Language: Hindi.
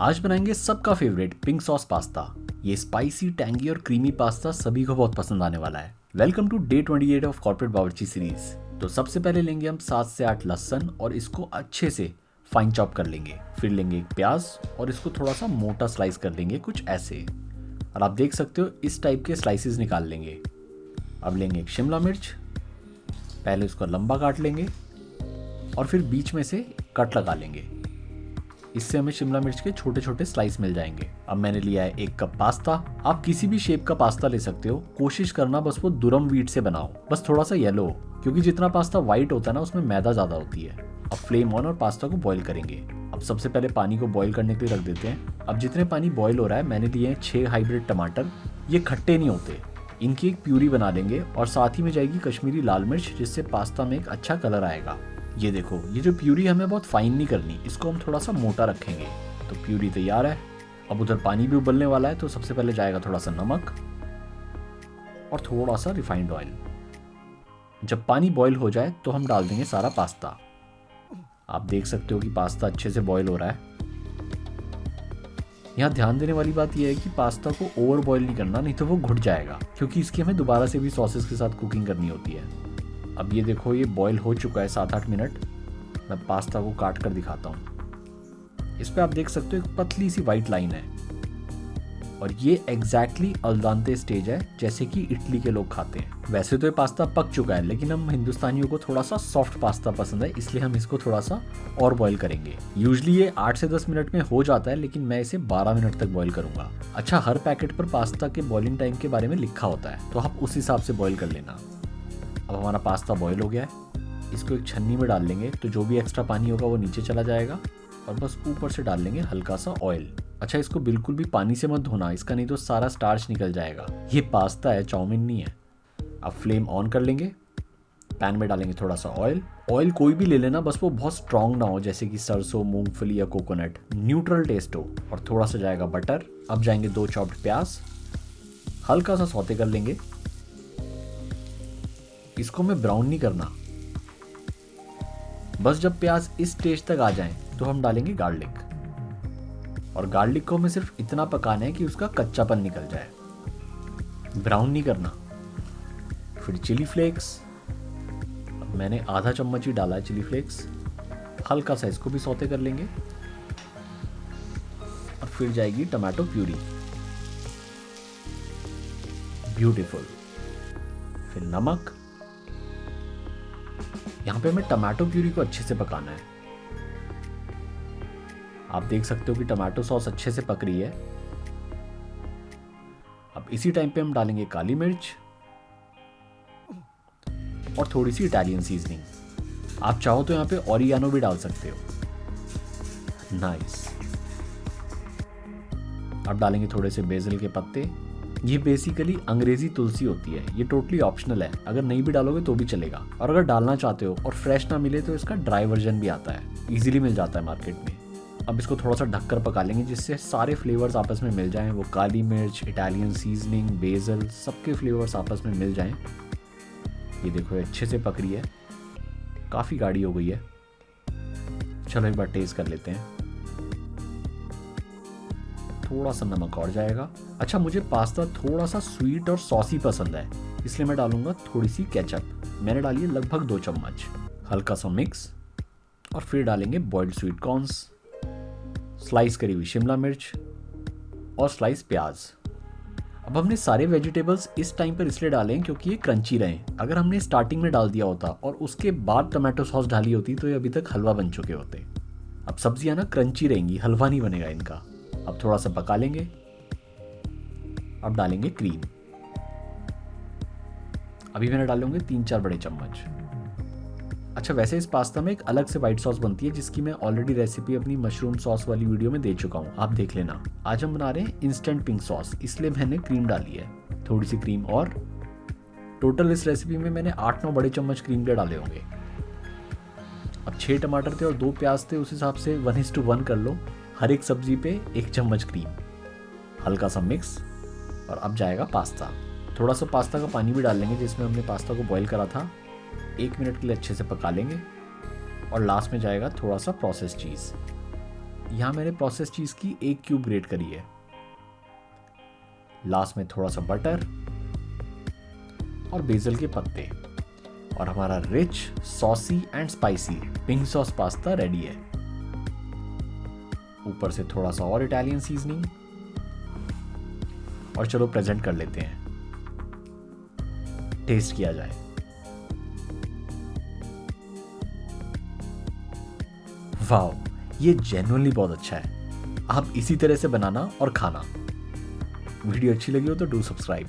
आज बनाएंगे सबका फेवरेट पिंक सॉस पास्ता। ये स्पाइसी, टैंगी और क्रीमी पास्ता सभी को बहुत पसंद आने वाला है। Welcome to day 28 of corporate Bawarchi series. तो सबसे पहले लेंगे हम 7 से 8 लहसुन और इसको अच्छे से फाइन चॉप कर लेंगे। फिर लेंगे एक प्याज और इसको थोड़ा सा मोटा स्लाइस कर लेंगे, कुछ ऐसे। और आप देख सकते हो इस टाइप के स्लाइसेस निकाल लेंगे। अब लेंगे एक शिमला मिर्च, पहले उसको लंबा काट लेंगे और फिर बीच में से कट लगा लेंगे। इससे हमें शिमला मिर्च के छोटे छोटे स्लाइस मिल जाएंगे। अब मैंने लिया है 1 कप पास्ता। आप किसी भी शेप का पास्ता ले सकते हो, कोशिश करना बस वो दुरम व्हीट से बनाओ, बस थोड़ा सा येलो, क्योंकि जितना पास्ता व्हाइट होता है ना उसमें मैदा ज्यादा होती है। अब फ्लेम ऑन और पास्ता को बॉईल करेंगे। अब सबसे पहले पानी को बॉईल करने के लिए रख देते हैं। अब जितने पानी बॉईल हो रहा है मैंने लिए हैं 6 हाइब्रिड टमाटर। ये खट्टे नहीं होते, इनकी एक प्यूरी बना लेंगे और साथ ही में जाएगी कश्मीरी लाल मिर्च, जिससे पास्ता में एक अच्छा कलर आएगा। ये देखो, ये जो प्यूरी हमें बहुत फाइन नहीं करनी, इसको हम थोड़ा सा मोटा रखेंगे। तो प्यूरी तैयार है। अब उधर पानी भी उबलने वाला है, तो सबसे पहले जाएगा थोड़ा सा नमक और थोड़ा सा रिफाइंड ऑयल। जब पानी बॉईल हो जाए तो हम डाल देंगे सारा पास्ता। आप देख सकते हो कि पास्ता अच्छे से बॉईल हो रहा है। यहाँ ध्यान देने वाली बात यह है कि पास्ता को ओवर बॉईल नहीं करना, नहीं तो वो घुट जाएगा, क्योंकि इसकी हमें दोबारा से भी सॉसेस के साथ कुकिंग करनी होती है। अब ये देखो, ये बॉईल हो चुका है 7-8 मिनट। मैं पास्ता को काट कर दिखाता हूँ। इस पे आप देख सकते हो एक पतली सी वाइट लाइन है और ये एग्जैक्टली अल डेंटे स्टेज है, जैसे कि इटली के लोग खाते हैं। वैसे तो ये पास्ता पक चुका है, लेकिन हम हिंदुस्तानियों को थोड़ा सा सॉफ्ट पास्ता पसंद है, इसलिए हम इसको थोड़ा सा और बॉईल करेंगे। यूजली ये 8 से 10 मिनट में हो जाता है, लेकिन मैं इसे 12 मिनट तक बॉईल करूंगा। अच्छा, हर पैकेट पर पास्ता के बॉइलिंग टाइम के बारे में लिखा होता है, तो आप उस हिसाब से बॉईल कर लेना। अब हमारा पास्ता बॉईल हो गया है। इसको एक छन्नी में डाल लेंगे, तो जो भी एक्स्ट्रा पानी होगा वो नीचे चला जाएगा और बस ऊपर से डाल लेंगे हल्का सा ऑयल। अच्छा, इसको बिल्कुल भी पानी से मत धोना, इसका नहीं तो सारा स्टार्च निकल जाएगा। ये पास्ता है, चाउमीन नहीं है। अब फ्लेम ऑन कर लेंगे। पैन में डालेंगे थोड़ा सा ऑयल। ऑयल कोई भी ले लेना, बस वो बहुत स्ट्रांग ना हो, जैसे कि सरसों, मूंगफली या कोकोनट। न्यूट्रल टेस्ट हो। और थोड़ा सा जाएगा बटर। अब जाएंगे 2 चॉप्ड प्याज, हल्का सा सौते कर लेंगे। इसको हमें ब्राउन नहीं करना, बस जब प्याज इस स्टेज तक आ जाएं तो हम डालेंगे गार्लिक। और गार्लिक को हमें सिर्फ इतना पकाना है कि उसका कच्चापन निकल जाए, ब्राउन नहीं करना। फिर चिली फ्लेक्स। अब मैंने आधा चम्मच ही डाला है चिली फ्लेक्स। हल्का सा इसको भी सौते कर लेंगे। और फिर जाएगी टमाटो प्यूरी, ब्यूटीफुल। फिर नमक। यहाँ पे हमें टमाटो प्यूरी को अच्छे से पकाना है। आप देख सकते हो कि टमाटो सॉस अच्छे से पक रही है। अब इसी टाइम पे हम डालेंगे काली मिर्च और थोड़ी सी इटालियन सीजनिंग। आप चाहो तो यहाँ पे ऑरिगानो भी डाल सकते हो। नाइस। अब डालेंगे थोड़े से बेसिल के पत्ते। ये बेसिकली अंग्रेजी तुलसी होती है, ये टोटली ऑप्शनल है, अगर नहीं भी डालोगे तो भी चलेगा। और अगर डालना चाहते हो और फ्रेश ना मिले तो इसका ड्राई वर्जन भी आता है, इजीली मिल जाता है मार्केट में। अब इसको थोड़ा सा ढककर पका लेंगे, जिससे सारे फ्लेवर्स आपस में मिल जाएं। वो काली मिर्च, इटालियन सीजनिंग, बेसिल, सबके फ्लेवर्स आपस में मिल जाएं। ये देखो, अच्छे से पक रही है, काफ़ी गाढ़ी हो गई है। चलो एक बार टेस्ट कर लेते हैं। थोड़ा सा नमक और जाएगा। अच्छा, मुझे पास्ता थोड़ा सा स्वीट और सॉसी पसंद है, इसलिए मैं डालूंगा थोड़ी सी केचप। मैंने डाली है लगभग 2 चम्मच। हल्का सा मिक्स। और फिर डालेंगे बॉइल्ड स्वीट कॉर्न्स, स्लाइस करी हुई शिमला मिर्च और स्लाइस प्याज। अब हमने सारे वेजिटेबल्स इस टाइम पर इसलिए डालें क्योंकि ये क्रंची रहें। अगर हमने स्टार्टिंग में डाल दिया होता और उसके बाद टमाटो सॉस डाली होती तो ये अभी तक हलवा बन चुके होते। अब सब्जियां ना क्रंची रहेंगी, हलवा नहीं बनेगा इनका। अब थोड़ा सा पका लेंगे। अब डालेंगे क्रीम। अभी मैंने डालूंगे 3-4 बड़े चम्मच। अच्छा, वैसे इस पास्ता में एक अलग से व्हाइट सॉस बनती है, जिसकी मैं ऑलरेडी रेसिपी अपनी मशरूम सॉस वाली वीडियो में दे चुका हूँ, आप देख लेना। आज हम बना रहे हैं इंस्टेंट पिंक सॉस, इसलिए मैंने क्रीम डाली है, थोड़ी सी क्रीम। और टोटल इस रेसिपी में मैंने 8-9 बड़े चम्मच क्रीम के डाले होंगे। अब 6 टमाटर थे और 2 प्याज थे, उस हिसाब से 1:1 कर लो। हर एक सब्जी पे 1 चम्मच क्रीम, हल्का सा मिक्स। और अब जाएगा पास्ता। थोड़ा सा पास्ता का पानी भी डाल लेंगे, जिसमें हमने पास्ता को बॉईल करा था। 1 मिनट के लिए अच्छे से पका लेंगे। और लास्ट में जाएगा थोड़ा सा प्रोसेस चीज़। यहां मैंने प्रोसेस चीज की 1 क्यूब ग्रेट करी है। लास्ट में थोड़ा सा बटर और बेसल के पत्ते, और हमारा rich, saucy and spicy pink sauce pasta ready है। ऊपर से थोड़ा सा और इटालियन सीजनिंग, और चलो प्रेजेंट कर लेते हैं, टेस्ट किया जाए। वाओ, ये जेन्युइनली बहुत अच्छा है। आप इसी तरह से बनाना और खाना। वीडियो अच्छी लगी हो तो डू सब्सक्राइब।